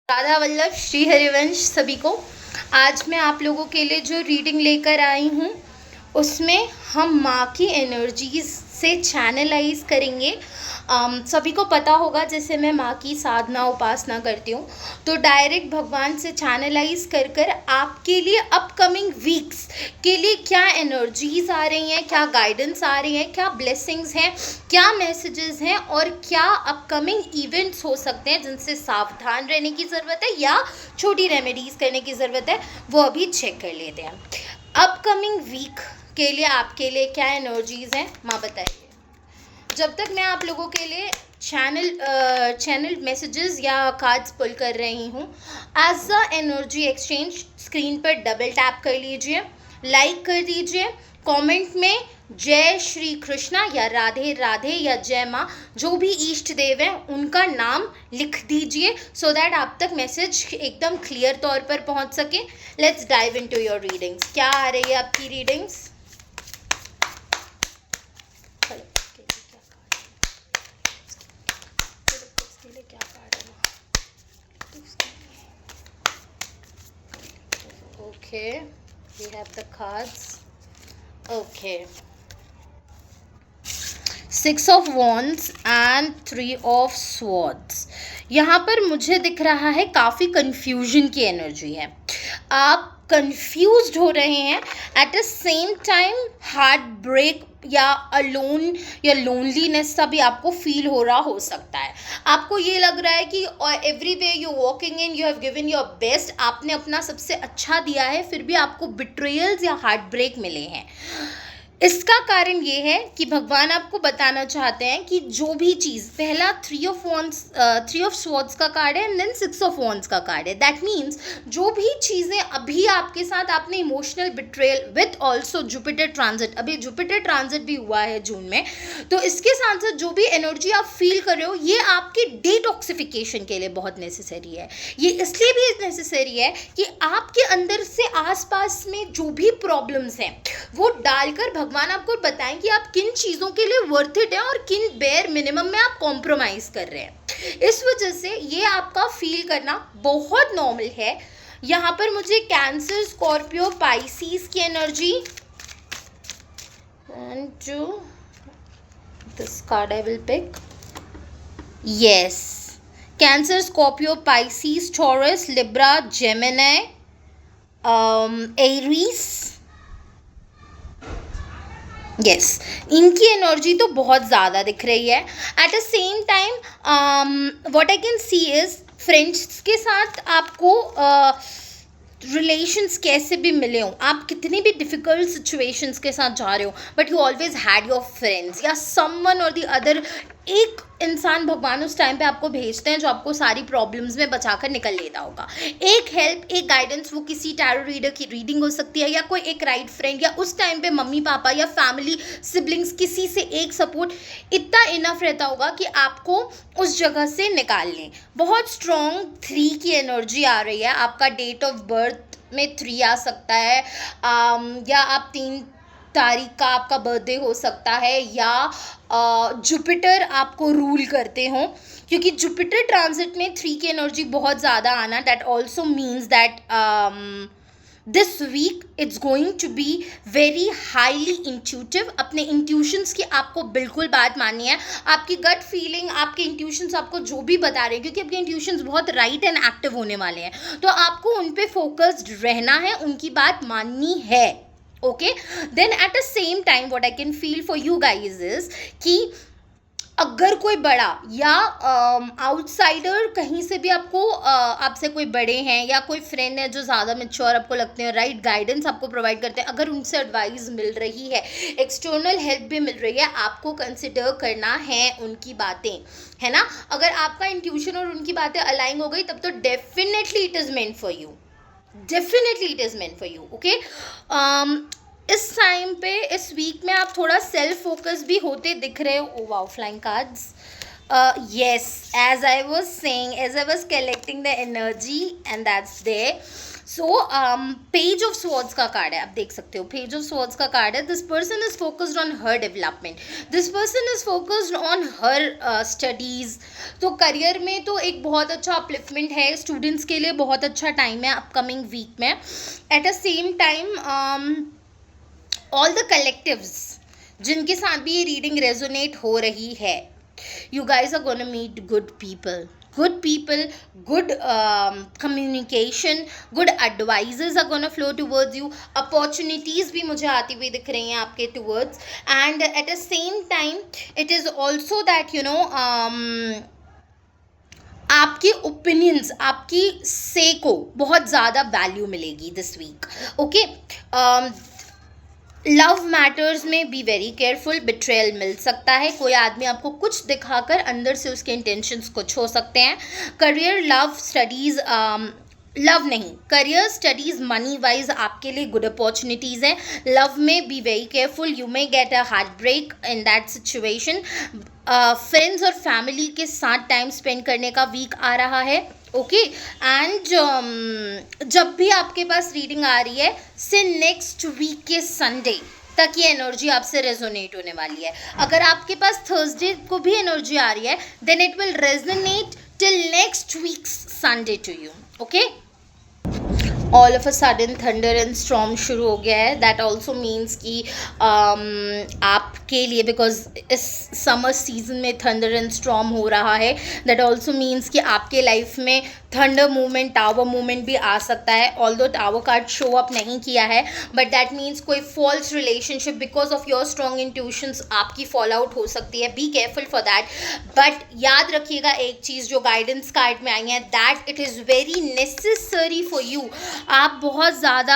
राधा वल्लभ श्री हरिवंश सभी को। आज मैं आप लोगों के लिए जो रीडिंग लेकर आई हूँ उसमें हम माँ की एनर्जीज से चैनलाइज करेंगे। सभी को पता होगा, जैसे मैं माँ की साधना उपासना करती हूँ तो डायरेक्ट भगवान से चैनलाइज कर कर आपके लिए अपकमिंग वीक्स के लिए क्या एनर्जीज आ रही हैं, क्या गाइडेंस आ रही हैं, क्या ब्लेसिंग्स हैं, क्या मैसेजेस हैं और क्या अपकमिंग इवेंट्स हो सकते हैं जिनसे सावधान रहने की ज़रूरत है या छोटी रेमेडीज़ करने की ज़रूरत है, वो अभी चेक कर लेते हैं। अपकमिंग वीक के लिए आपके लिए क्या एनर्जीज़ हैं, माँ बताइए। जब तक मैं आप लोगों के लिए चैनल मैसेजेस या कार्ड्स पुल कर रही हूँ, as a energy exchange screen पर डबल टैप कर लीजिए, लाइक कर दीजिए, कमेंट में जय श्री कृष्णा या राधे राधे या जय माँ, जो भी इष्ट देव हैं उनका नाम लिख दीजिए सो दैट आप तक मैसेज एकदम क्लियर तौर पर पहुँच सके। Let's dive into your readings. क्या आ रही है आपकी readings? Okay, we have the cards. Okay, 6 of Wands and 3 of Swords। यहाँ पर मुझे दिख रहा है काफ़ी कंफ्यूजन की एनर्जी है। आप कंफ्यूज्ड हो रहे हैं, at the same time heart break या अलोन या लोनलीनेस सा भी आपको फील हो रहा हो सकता है। आपको ये लग रहा है कि every way you walking in, you have given your best, आपने अपना सबसे अच्छा दिया है, फिर भी आपको बिट्रेयल्स या हार्ट ब्रेक मिले हैं। इसका कारण ये है कि भगवान आपको बताना चाहते हैं कि जो भी चीज़, पहला 3 ऑफ स्वॉर्ड्स का कार्ड है एंड देन 6 ऑफ वॉन्ड्स का कार्ड है। दैट मीन्स जो भी चीज़ें अभी आपके साथ आपने emotional betrayal with also Jupiter transit, अभी जुपिटर ट्रांजिट भी हुआ है जून में, तो इसके साथ साथ जो भी एनर्जी आप फील कर रहे हो ये आपके डिटॉक्सिफिकेशन के लिए बहुत नेसेसरी है। ये इसलिए भी नेसेसरी है कि आपके अंदर से आसपास में जो भी प्रॉब्लम्स हैं वो डालकर भगवान आपको बताएं कि आप किन चीज़ों के लिए वर्थ इट है और किन बेयर मिनिमम में आप कॉम्प्रोमाइज़ कर रहे हैं। इस वजह से ये आपका फील करना बहुत नॉर्मल है। यहाँ पर मुझे कैंसर, स्कॉर्पियो, पाइसीज की energy, and this card I will pick, yes, Cancer, Scorpio, Pisces, Taurus, Libra, Gemini, Aries, yes, इनकी एनर्जी तो बहुत ज़्यादा दिख रही है। At the same time what I can see is friends के साथ आपको रिलेशंस कैसे भी मिले हों, आप कितनी भी डिफ़िकल्ट सिचुएशंस के साथ जा रहे हो but you always had your friends या समवन और द अदर, एक इंसान भगवान उस टाइम पे आपको भेजते हैं जो आपको सारी प्रॉब्लम्स में बचाकर निकल लेता होगा। एक हेल्प, एक गाइडेंस, वो किसी टैरो रीडर की रीडिंग हो सकती है या कोई एक राइट फ्रेंड या उस टाइम पे मम्मी पापा या फैमिली सिबलिंग्स, किसी से एक सपोर्ट इतना इनफ रहता होगा कि आपको उस जगह से निकाल लें। बहुत स्ट्रॉन्ग 3 की एनर्जी आ रही है। आपका डेट ऑफ बर्थ में 3 आ सकता है, या आप 3 तारीख का आपका बर्थडे हो सकता है, या जुपिटर आपको रूल करते हो, क्योंकि जुपिटर ट्रांजिट में 3 की एनर्जी बहुत ज़्यादा आना, that also means that this week it's going to be very highly intuitive. अपने इंट्यूशंस की आपको बिल्कुल बात माननी है। आपकी गट फीलिंग, आपके इंट्यूशंस आपको जो भी बता रहे हैं, क्योंकि आपके इंट्यूशंस बहुत राइट एंड एक्टिव होने वाले हैं, तो आपको उन पे फोकस्ड रहना है, उनकी बात माननी है। Okay, then at the same time what I can feel for you guys is कि अगर कोई बड़ा या आउटसाइडर कहीं से भी आपको आपसे कोई बड़े हैं या कोई फ्रेंड है जो ज़्यादा मैच्योर आपको लगते हैं, राइट गाइडेंस आपको प्रोवाइड करते हैं, अगर उनसे एडवाइस मिल रही है, एक्सटर्नल हेल्प भी मिल रही है, आपको कंसिडर करना है उनकी बातें, है ना। अगर आपका इंट्यूशन और उनकी बातें अलाइन हो गई तब तो definitely it is meant for you, definitely it is meant for you. Okay, इस टाइम पे, इस वीक में आप थोड़ा सेल्फ फोकस भी होते दिख रहे हो। Oh wow, flying cards. Yes, as I was saying, as I was collecting the energy, and that's there. So, Page of Swords का कार्ड है, आप देख सकते हो. Page of Swords का कार्ड है. This person is focused on her development. This person is focused on her studies. तो career में तो एक बहुत अच्छा अपलिफ्टमेंट है. स्टूडेंट्स के लिए बहुत अच्छा टाइम है अपकमिंग वीक में. Eight the same time all the collectives जिनके साथ भी ये रीडिंग रेजोनेट हो रही है, you guys are going to meet good people, good communication, good advices are going to flow towards you. Opportunities भी मुझे आती हुई दिख रही हैं आपके towards. And at the same time it is also that आपके ओपिनियंस, आपकी से को बहुत ज़्यादा वैल्यू मिलेगी this week. Okay, love matters में बी वेरी केयरफुल. बिट्रेयल मिल सकता है. कोई आदमी आपको कुछ दिखाकर अंदर से उसके इंटेंशंस कुछ हो सकते हैं. करियर, लव, स्टडीज़, लव नहीं, करियर, स्टडीज़, मनी वाइज आपके लिए गुड अपॉर्चुनिटीज़ हैं. लव में be very careful. You may get a heart break in that situation. Friends और फैमिली के साथ टाइम स्पेंड करने का वीक आ रहा है. ओके, एंड जब भी आपके पास रीडिंग आ रही है, से नेक्स्ट वीक के संडे तक ये एनर्जी आपसे रेजोनेट होने वाली है. अगर आपके पास थर्सडे को भी एनर्जी आ रही है, then it will resonate till next week's Sunday to you. Okay, all of a sudden thunder and storm शुरू हो गया है. दैट ऑल्सो मीन्स कि आपके लिए, बिकॉज इस समर सीजन में थंडर एंड स्टॉर्म हो रहा है, दैट ऑल्सो मीन्स कि आपके लाइफ में थंडर मूवमेंट, टावर मूवमेंट भी आ सकता है. Although tower card show up नहीं किया है, बट दैट मीन्स कोई false relationship because of your strong intuitions आपकी फॉल आउट हो सकती है. Be careful for that. But याद रखिएगा एक चीज़ जो गाइडेंस कार्ड में आई है, that it is very necessary for you. आप बहुत ज़्यादा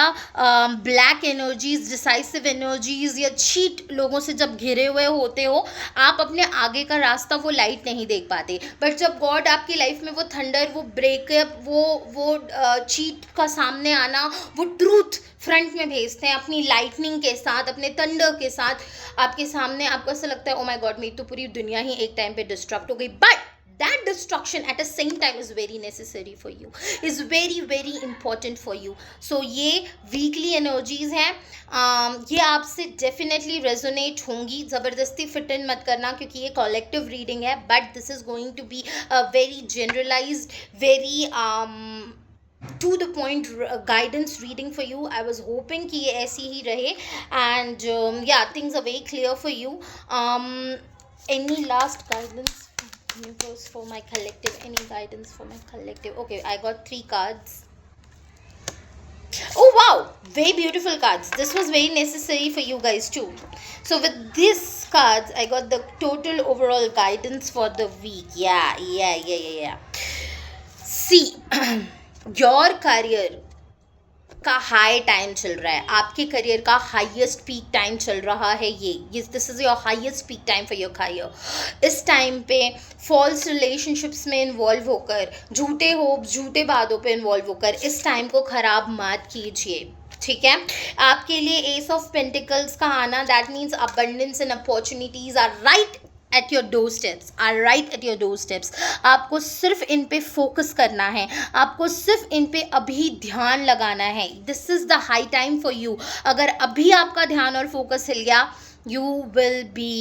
ब्लैक एनर्जीज, डिसाइसिव एनर्जीज या चीट लोगों से जब घिरे हुए होते हो, आप अपने आगे का रास्ता, वो लाइट नहीं देख पाते. बट जब गॉड आपकी लाइफ में वो थंडर, वो ब्रेकअप, वो चीट का सामने आना, वो ट्रूथ फ्रंट में भेजते हैं अपनी लाइटनिंग के साथ, अपने थंडर के साथ आपके सामने, आपको ऐसा लगता है ओ माय गॉड, मेरी तो पूरी दुनिया ही एक टाइम पे डिस्ट्रक्ट हो गई. But that destruction at the same time is very necessary for you, is very very important for you. So ये weekly energies हैं, ये आपसे definitely resonate होंगी. ज़बरदस्ती फिट इन मत करना क्योंकि ये collective reading है, but this is going to be a very generalized, very to the point guidance reading for you. I was hoping कि ये ऐसी ही रहे, and yeah, things are very clear for you. Any last guidance universe for my collective? Any guidance for my collective? Okay, I got 3 cards. Oh wow, very beautiful cards. This was very necessary for you guys too. So with these cards I got the total overall guidance for the week. Yeah. See, your career का high time चल रहा है, आपके career का highest peak time चल रहा है. ये this is your highest peak time for your career. इस टाइम पे फॉल्स रिलेशनशिप्स में इन्वॉल्व होकर, झूठे होप्स, झूठे वादों पे इन्वॉल्व होकर इस टाइम को ख़राब मत कीजिए. ठीक है, आपके लिए एस ऑफ पेंटिकल्स का आना, that means abundance and opportunities are right at your doorsteps, are right at your doorsteps. आपको सिर्फ इन पे फोकस करना है, आपको सिर्फ इन पे अभी ध्यान लगाना है. This is the high time for you. अगर अभी आपका ध्यान और फोकस हिल गया, you will be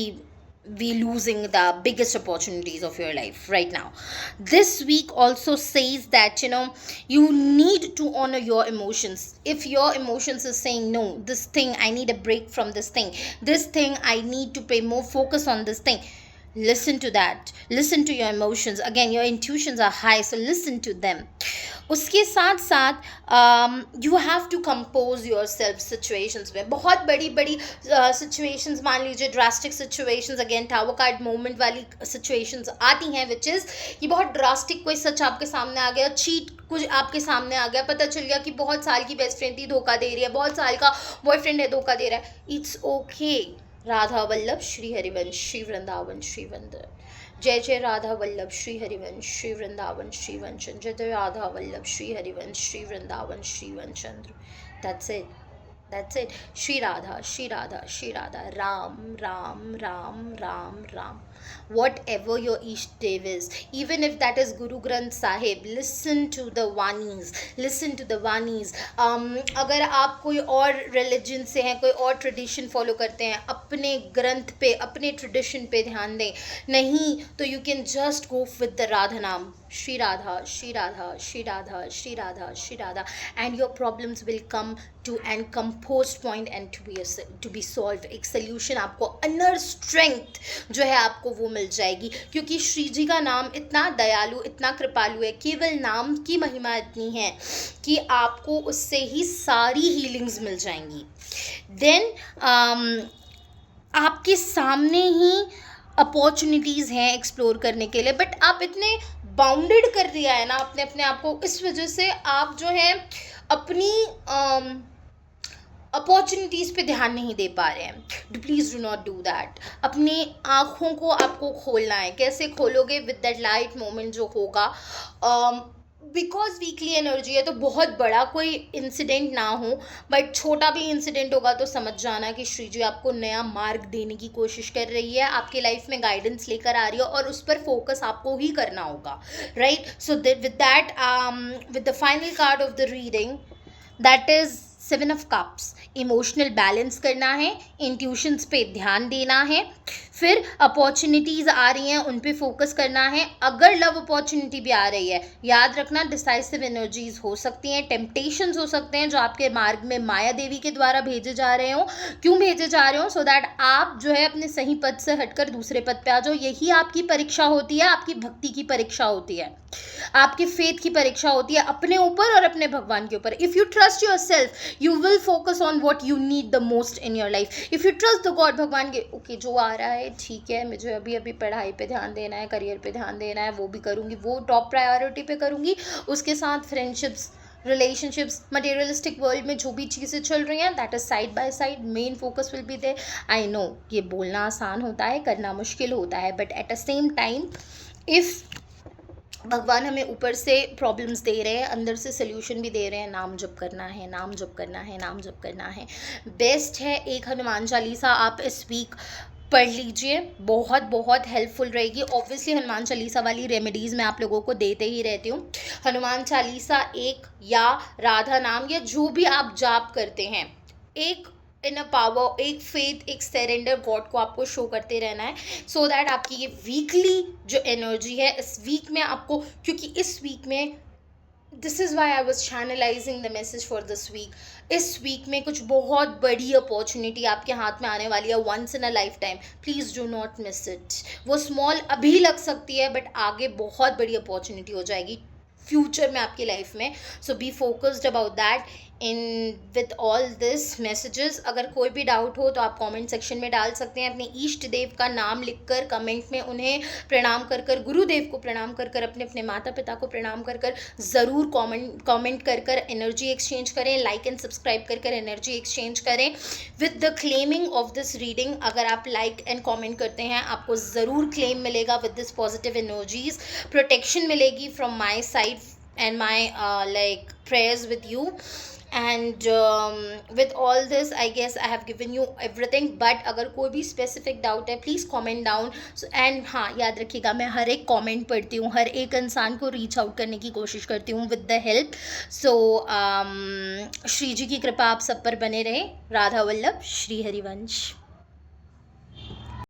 losing the biggest opportunities of your life right now. This week also says that you need to honor your emotions. If your emotions is saying no, this thing I need a break from this thing I need to pay more focus on this thing, listen to that, listen to your emotions. Again, your intuitions are high, so listen to them. उसके साथ साथ you have to compose your self situations में. बहुत बड़ी बड़ी situations, मान लीजिए drastic situations, again tower card moment वाली सिचुएशंस आती हैं, विच इज़ ये बहुत ड्रास्टिक. कोई सच आपके सामने आ गया, चीट कुछ आपके सामने आ गया, पता चल गया कि बहुत साल की बेस्ट फ्रेंड थी, धोखा दे रही है, बहुत साल का बॉयफ्रेंड है, धोखा दे रहा है. It's okay. राधा वल्लभ श्री हरिवंश श्री वृंदावन श्री वंदन. जय जय राधा वल्लभ श्री हरिवंश श्री वृंदावन श्री वंचन. जय जय राधा वल्लभ श्री हरिवंश श्री वृंदावन श्री वंचंद्र. That's it. That's it. Shri Radha, Shri Radha, Shri Radha, Ram, Ram, Ram, Ram, Ram. Whatever your Ishta Dev is, even if that is Guru Granth Sahib, listen to the Vanis, listen to the Vanis. अगर आप कोई और religion से हैं, कोई और tradition follow करते हैं, अपने ग्रंथ पे, अपने ट्रेडिशन पे ध्यान दें. नहीं तो you can just go with the Radha नाम. Shri Radha, Shri Radha, Shri Radha, Shri Radha, Shri Radha, and your problems will come to an composed point and to be solved. एक solution आपको, inner strength जो है आपको वो मिल जाएगी, क्योंकि श्री जी का नाम इतना दयालु, इतना कृपालु है. केवल नाम की महिमा इतनी है कि आपको उससे ही सारी हीलिंग्स मिल जाएंगी. देन आपके सामने ही अपॉर्चुनिटीज़ हैं एक्सप्लोर करने के लिए, बट आप इतने बाउंडेड कर दिया है ना अपने अपने आप को, इस वजह से आप जो है अपनी अपॉर्चुनिटीज़ पे ध्यान नहीं दे पा रहे हैं. Please do not do that. अपनी आँखों को आपको खोलना है. कैसे खोलोगे? विद दैट लाइट मोमेंट जो होगा. बिकॉज वीकली एनर्जी है तो बहुत बड़ा कोई इंसिडेंट ना हो, बट छोटा भी इंसिडेंट होगा तो समझ जाना कि श्री जी आपको नया मार्ग देने की कोशिश कर रही है, आपके लाइफ में गाइडेंस लेकर आ रही है, और उस पर फोकस आपको ही करना होगा. Right. So with that, with the final card of the reading, that is 7 of cups. Emotional balance करना है, इंट्यूशंस पे ध्यान देना है, फिर अपॉर्चुनिटीज़ आ रही हैं उन पे फोकस करना है. अगर लव अपॉर्चुनिटी भी आ रही है, याद रखना डिसाइसिव एनर्जीज हो सकती हैं, टेम्पटेशंस हो सकते हैं जो आपके मार्ग में माया देवी के द्वारा भेजे जा रहे हो. क्यों भेजे जा रहे हो? सो दैट आप जो है अपने सही पद से हटकर दूसरे पद पे आ जाओ. यही आपकी परीक्षा होती है, आपकी भक्ति की परीक्षा होती है, आपके फेथ की परीक्षा होती है, अपने ऊपर और अपने भगवान के ऊपर. If you trust your self, you will focus on what you need the most in your life. If you trust the God, भगवान के, ओके जो आ रहा है ठीक है, मुझे अभी अभी पढ़ाई पे ध्यान देना है, करियर पे ध्यान देना है, वो भी करूँगी, वो टॉप प्रायोरिटी पे करूँगी. उसके साथ फ्रेंडशिप्स, रिलेशनशिप्स, मटेरियलिस्टिक वर्ल्ड में जो भी चीज़ें चल रही हैं, that is side by side. Main focus will be there. I know ये बोलना आसान होता है, करना मुश्किल होता है, but at the same time if भगवान हमें ऊपर से प्रॉब्लम्स दे रहे हैं, अंदर से सोल्यूशन भी दे रहे हैं, नाम जप करना है, नाम जप करना है, नाम जप करना है. बेस्ट है एक हनुमान चालीसा आप इस वीक पढ़ लीजिए, बहुत बहुत हेल्पफुल रहेगी. ऑब्वियसली हनुमान चालीसा वाली रेमेडीज़ मैं आप लोगों को देते ही रहती हूँ. हनुमान चालीसा एक, या राधा नाम, या जो भी आप जाप करते हैं, एक इन अ पावर, एक फेथ, एक सरेंडर गॉड को आपको शो करते रहना है, सो दैट आपकी ये वीकली जो एनर्जी है इस वीक में आपको, क्योंकि इस वीक में, this is why I was channelizing the message for this week. इस वीक में कुछ बहुत बड़ी अपॉर्चुनिटी आपके हाथ में आने वाली है, once in a lifetime. Please do not miss it. वो स्मॉल अभी लग सकती है, बट आगे बहुत बड़ी अपॉर्चुनिटी हो जाएगी फ्यूचर में आपकी लाइफ में. So be focused about that in with all this messages. अगर कोई भी डाउट हो तो आप कमेंट सेक्शन में डाल सकते हैं. अपने ईष्ट देव का नाम लिखकर कमेंट में उन्हें प्रणाम कर कर, गुरुदेव को प्रणाम कर कर, अपने अपने माता पिता को प्रणाम कर कर ज़रूर कमेंट कर कर एनर्जी एक्सचेंज करें. लाइक एंड सब्सक्राइब कर कर एनर्जी एक्सचेंज करें with the claiming of this reading. अगर आप लाइक एंड कॉमेंट करते हैं, आपको ज़रूर क्लेम मिलेगा with this positive energies. Protection मिलेगी from my side and my like prayers with you. And with all this I guess I have given you everything, but अगर कोई भी specific doubt है please comment down. And हाँ याद रखिएगा, मैं हर एक comment पढ़ती हूँ, हर एक इंसान को reach out करने की कोशिश करती हूँ with the help. So Shri जी की कृपा आप सब पर बने रहे. राधा वल्लभ, श्री हरिवंश.